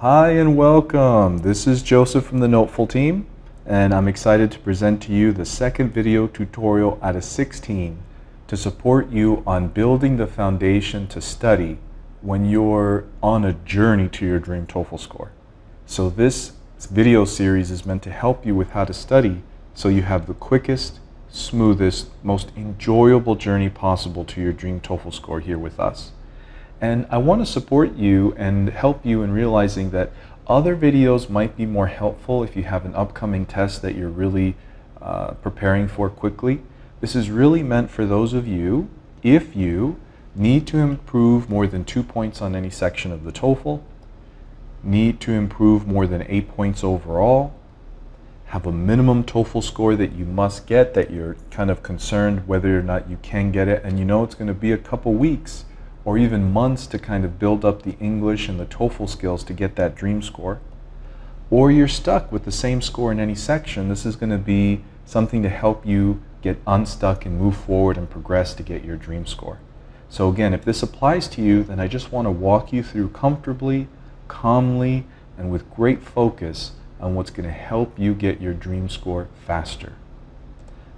Hi and welcome. This is Joseph from the NoteFull team, and I'm excited to present to you the second video tutorial out of 16 to support you on building the foundation to study when you're on a journey to your dream TOEFL score. So this video series is meant to help you with how to study so you have the quickest, smoothest, most enjoyable journey possible to your dream TOEFL score here with us. And I want to support you and help you in realizing that other videos might be more helpful if you have an upcoming test that you're really preparing for quickly. This is really meant for those of you, if you need to improve more than 2 points on any section of the TOEFL, need to improve more than 8 points overall, have a minimum TOEFL score that you must get, that you're kind of concerned whether or not you can get it, and you know it's going to be a couple weeks or even months to kind of build up the English and the TOEFL skills to get that dream score. Or you're stuck with the same score in any section. This is going to be something to help you get unstuck and move forward and progress to get your dream score. So again, if this applies to you, then I just want to walk you through comfortably, calmly, and with great focus on what's going to help you get your dream score faster.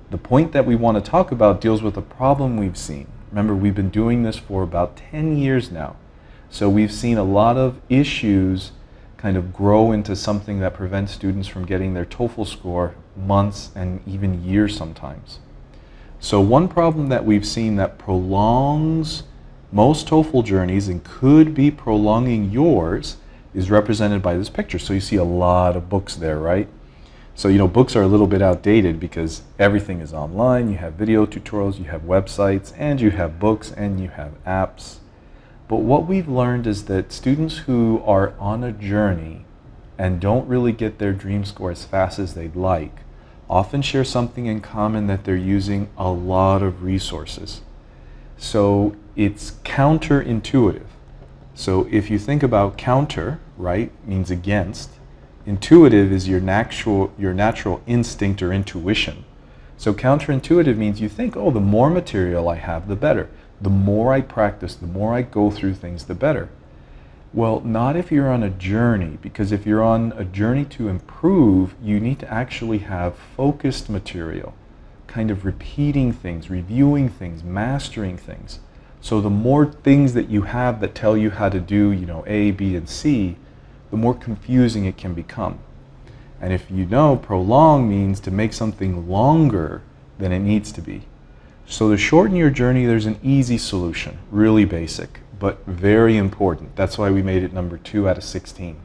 The point that we want to talk about deals with a problem we've seen. Remember, we've been doing this for about 10 years now. So we've seen a lot of issues kind of grow into something that prevents students from getting their TOEFL score months and even years sometimes. So one problem that we've seen that prolongs most TOEFL journeys and could be prolonging yours is represented by this picture. So you see a lot of books there, right? So, you know, books are a little bit outdated because everything is online. You have video tutorials, you have websites, and you have books, and you have apps. But what we've learned is that students who are on a journey and don't really get their dream score as fast as they'd like often share something in common, that they're using a lot of resources. So it's counterintuitive. So if you think about counter, right, means against. Intuitive is your natural instinct or intuition. So counterintuitive means you think, oh, the more material I have, the better. The more I practice, the more I go through things, the better. Well, not if you're on a journey, because if you're on a journey to improve, you need to actually have focused material, kind of repeating things, reviewing things, mastering things. So the more things that you have that tell you how to do, you know, A, B, and C, the more confusing it can become. And if you know, prolong means to make something longer than it needs to be. So to shorten your journey, there's an easy solution, really basic, but very important. That's why we made it number 2 out of 16.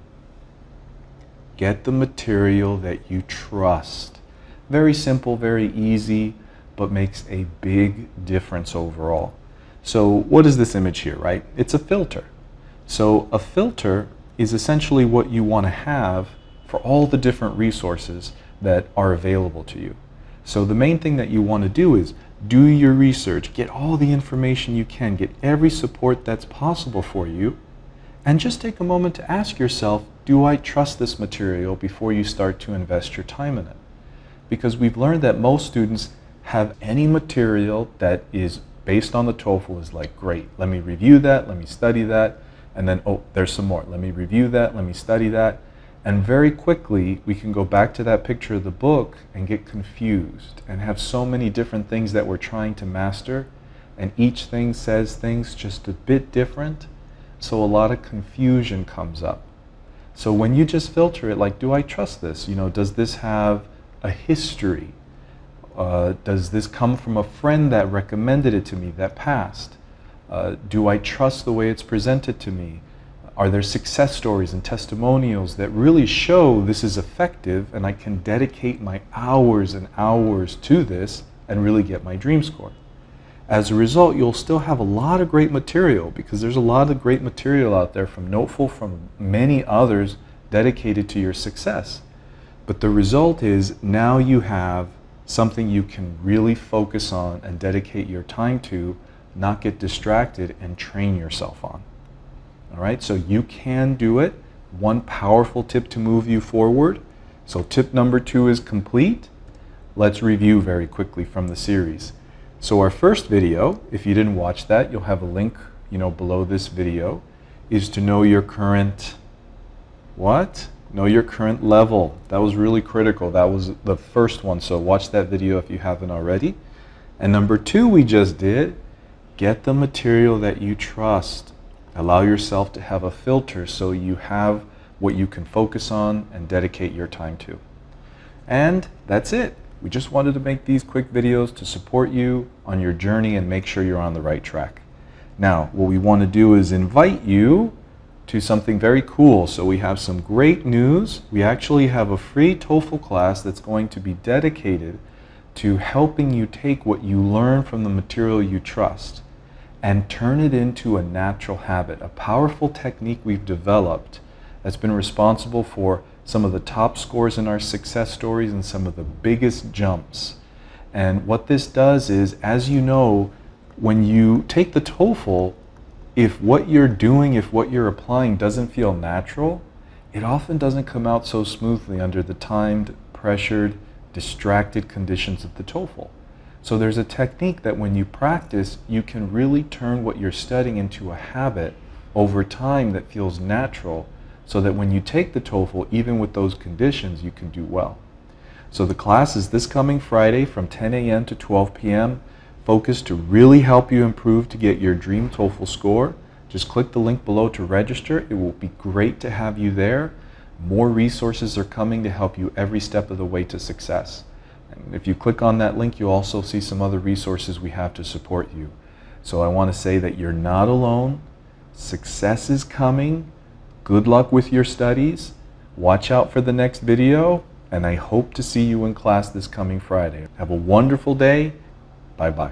Get the material that you trust. Very simple, very easy, but makes a big difference overall. So what is this image here, right? It's a filter. So a filter is essentially what you want to have for all the different resources that are available to you. So the main thing that you want to do is do your research, get all the information you can, get every support that's possible for you, and just take a moment to ask yourself, do I trust this material before you start to invest your time in it? Because we've learned that most students have any material that is based on the TOEFL is like, great, let me review that, let me study that, and then, oh, there's some more. Let me review that, let me study that. And very quickly, we can go back to that picture of the book and get confused and have so many different things that we're trying to master, and each thing says things just a bit different, so a lot of confusion comes up. So when you just filter it, like, do I trust this? You know, does this have a history? Does this come from a friend that recommended it to me that passed? Do I trust the way it's presented to me? Are there success stories and testimonials that really show this is effective and I can dedicate my hours and hours to this and really get my dream score? As a result, you'll still have a lot of great material, because there's a lot of great material out there from NoteFull, from many others dedicated to your success. But the result is now you have something you can really focus on and dedicate your time to, not get distracted, and train yourself on. All right, so you can do it. One powerful tip to move you forward. So tip number 2 is complete. Let's review very quickly from the series. So our first video, if you didn't watch that, you'll have a link, you know, below this video, is to know your current What? Know your current level. That was really critical. That was the first one, so watch that video if you haven't already. And number 2 we just did, get the material that you trust. Allow yourself to have a filter so you have what you can focus on and dedicate your time to. And that's it. We just wanted to make these quick videos to support you on your journey and make sure you're on the right track. Now, what we want to do is invite you to something very cool. So we have some great news. We actually have a free TOEFL class that's going to be dedicated to helping you take what you learn from the material you trust and turn it into a natural habit, a powerful technique we've developed that's been responsible for some of the top scores in our success stories and some of the biggest jumps. And what this does is, as you know, when you take the TOEFL, if what you're doing, if what you're applying doesn't feel natural, it often doesn't come out so smoothly under the timed, pressured, distracted conditions of the TOEFL. So there's a technique that when you practice, you can really turn what you're studying into a habit over time that feels natural, so that when you take the TOEFL, even with those conditions, you can do well. So the class is this coming Friday from 10 a.m. to 12 p.m. focused to really help you improve to get your dream TOEFL score. Just click the link below to register. It will be great to have you there. More resources are coming to help you every step of the way to success. And if you click on that link, you'll also see some other resources we have to support you. So I want to say that you're not alone. Success is coming. Good luck with your studies. Watch out for the next video, and I hope to see you in class this coming Friday. Have a wonderful day. Bye-bye.